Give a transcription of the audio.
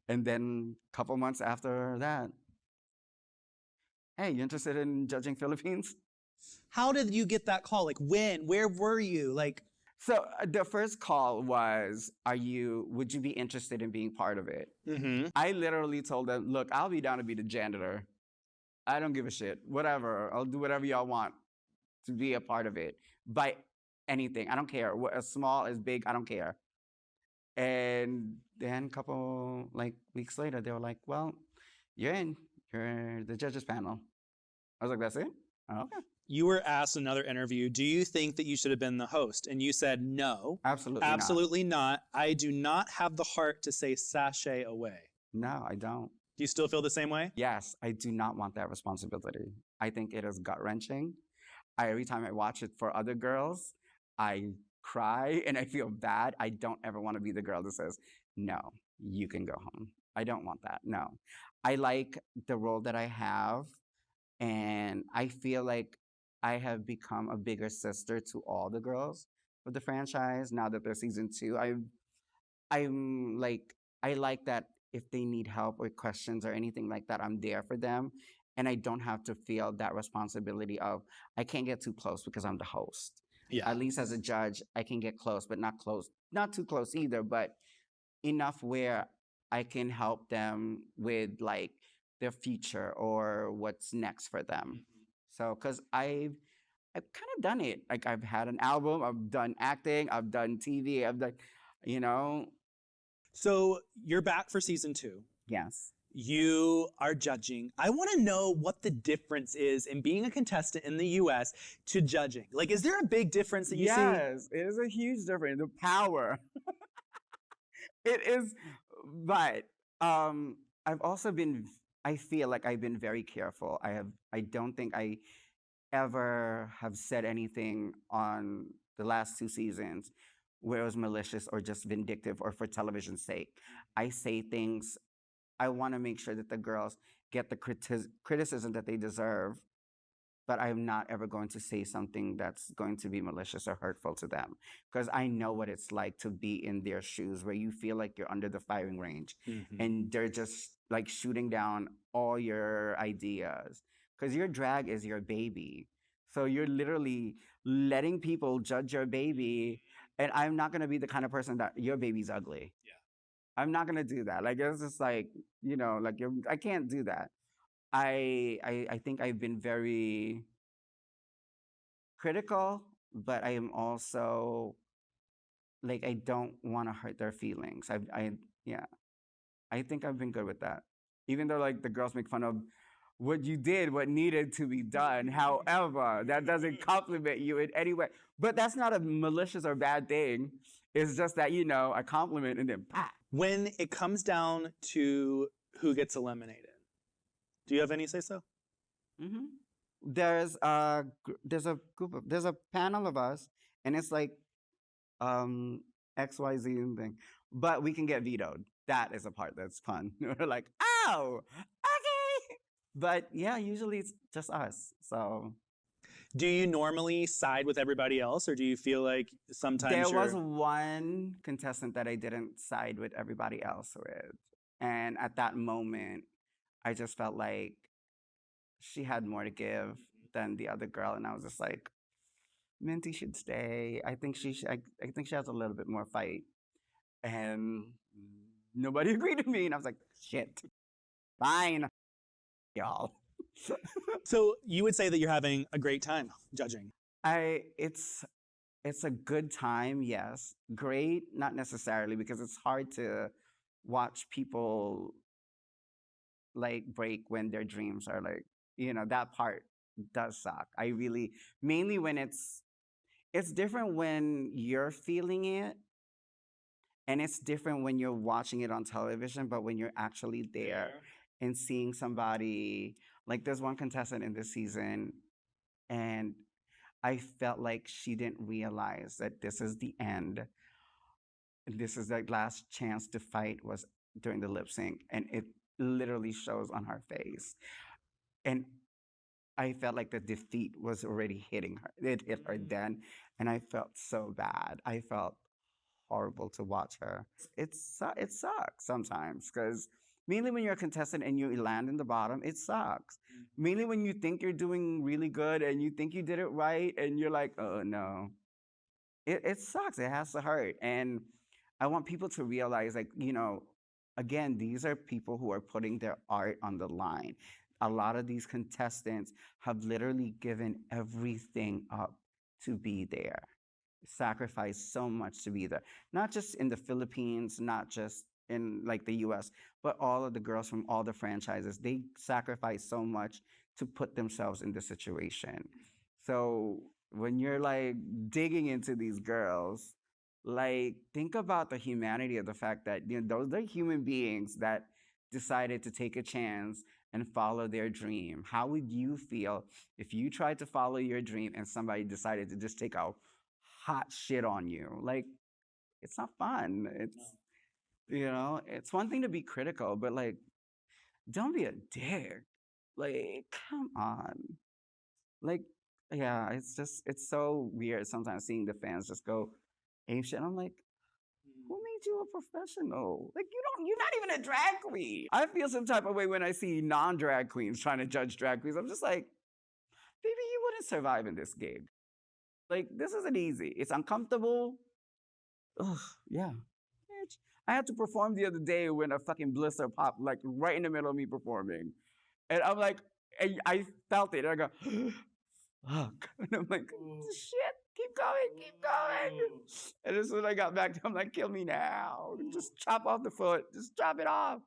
And then a couple months after that, hey, you interested in judging Philippines? How did you get that call? Like when? Where were you? Like, So the first call was, would you be interested in being part of it? mm-hmm. I literally told them, look, I'll be down to be the janitor. I don't give a shit. Whatever. I'll do whatever y'all want to be a part of it. By anything. I don't care. As small, as big, I don't care. And then a couple like weeks later, they were like, well, you're in. You're the judges panel. I was like, that's it? Oh, okay. You were asked in another interview, do you think that you should have been the host? And you said, no, Absolutely not. absolutely not. I do not have the heart to say sashay away. No, I don't. Do you still feel the same way? Yes, I do not want that responsibility. I think it is gut wrenching. Every time I watch it for other girls, I cry and I feel bad. I don't ever want to be the girl that says, no, you can go home. I don't want that. No. I like the role that I have, and I feel like I have become a bigger sister to all the girls of the franchise now that they're season 2. I'm like, I like that if they need help or questions or anything like that, I'm there for them. And I don't have to feel that responsibility of I can't get too close because I'm the host. Yeah. At least as a judge, I can get close, but not close, not too close either, but enough where I can help them with like their future or what's next for them. So, because I've kind of done it. Like I've had an album, I've done acting, I've done TV, I've done, you know, So you're back for season 2. yes. You are judging. I want to know what the difference is in being a contestant in the US to judging. Like, is there a big difference that you see? Yes, it is a huge difference. The power. It is, but I've also been. I feel like I've been very careful. I don't think I ever have said anything on the last 2 seasons where it was malicious or just vindictive or for television's sake. I say things. I want to make sure that the girls get the criticism that they deserve, but I'm not ever going to say something that's going to be malicious or hurtful to them because I know what it's like to be in their shoes where you feel like you're under the firing range and they're just like shooting down all your ideas because your drag is your baby. So you're literally letting people judge your baby, and I'm not going to be the kind of person that your baby's ugly. Yeah. I'm not going to do that. Like it's just like, like I can't do that. I think I've been very critical, but I am also like I don't want to hurt their feelings. Yeah, I think I've been good with that. Even though like the girls make fun of what you did, what needed to be done. However, that doesn't compliment you in any way. But that's not a malicious or bad thing. It's just that I compliment and then bah. When it comes down to who gets eliminated, do you have any say so? Mm-hmm. There's a panel of us, and it's like XYZ and thing, but we can get vetoed. That is a part that's fun. We're like, oh, okay, but yeah, usually it's just us. So Do you normally side with everybody else, or do you feel like sometimes there was one contestant that I didn't side with everybody else with, and at that moment, I just felt like she had more to give than the other girl, and I was just like, Minty should stay. I think I think she has a little bit more fight, and nobody agreed with me, and I was like, shit, fine, y'all. So you would say that you're having a great time judging. It's a good time, yes. Great, not necessarily, because it's hard to watch people like break when their dreams are like, that part does suck. Mainly when it's different when you're feeling it, and it's different when you're watching it on television, but when you're actually there and seeing somebody, like there's one contestant in this season, and I felt like she didn't realize that this is the end. This is the last chance to fight was during the lip sync, and it literally shows on her face. And I felt like the defeat was already hitting her. It hit her then, and I felt so bad. I felt horrible to watch her. It sucks sometimes because mainly when you're a contestant and you land in the bottom, it sucks. Mainly when you think you're doing really good and you think you did it right and you're like, oh no, it sucks. It has to hurt. And I want people to realize, like, again, these are people who are putting their art on the line. A lot of these contestants have literally given everything up to be there, sacrificed so much to be there. Not just in the Philippines, not just in like the US, but all of the girls from all the franchises. They sacrifice so much to put themselves in this situation. So when you're like digging into these girls, like think about the humanity of the fact that those are human beings that decided to take a chance and follow their dream. How would you feel if you tried to follow your dream and somebody decided to just take a hot shit on you? Like, it's not fun. It's one thing to be critical, but like, don't be a dick. Like, come on. Like, yeah, it's so weird sometimes seeing the fans just go ape shit. I'm like, who made you a professional? Like, you're not even a drag queen. I feel some type of way when I see non-drag queens trying to judge drag queens. I'm just like, baby, you wouldn't survive in this gig. Like, this isn't easy. It's uncomfortable. Ugh, yeah. Bitch. I had to perform the other day when a fucking blister popped, like right in the middle of me performing. And I'm like, and I felt it. And I go, fuck. And I'm like, shit, keep going, keep going. And as soon as I got back, I'm like, kill me now. Just chop off the foot. Just chop it off.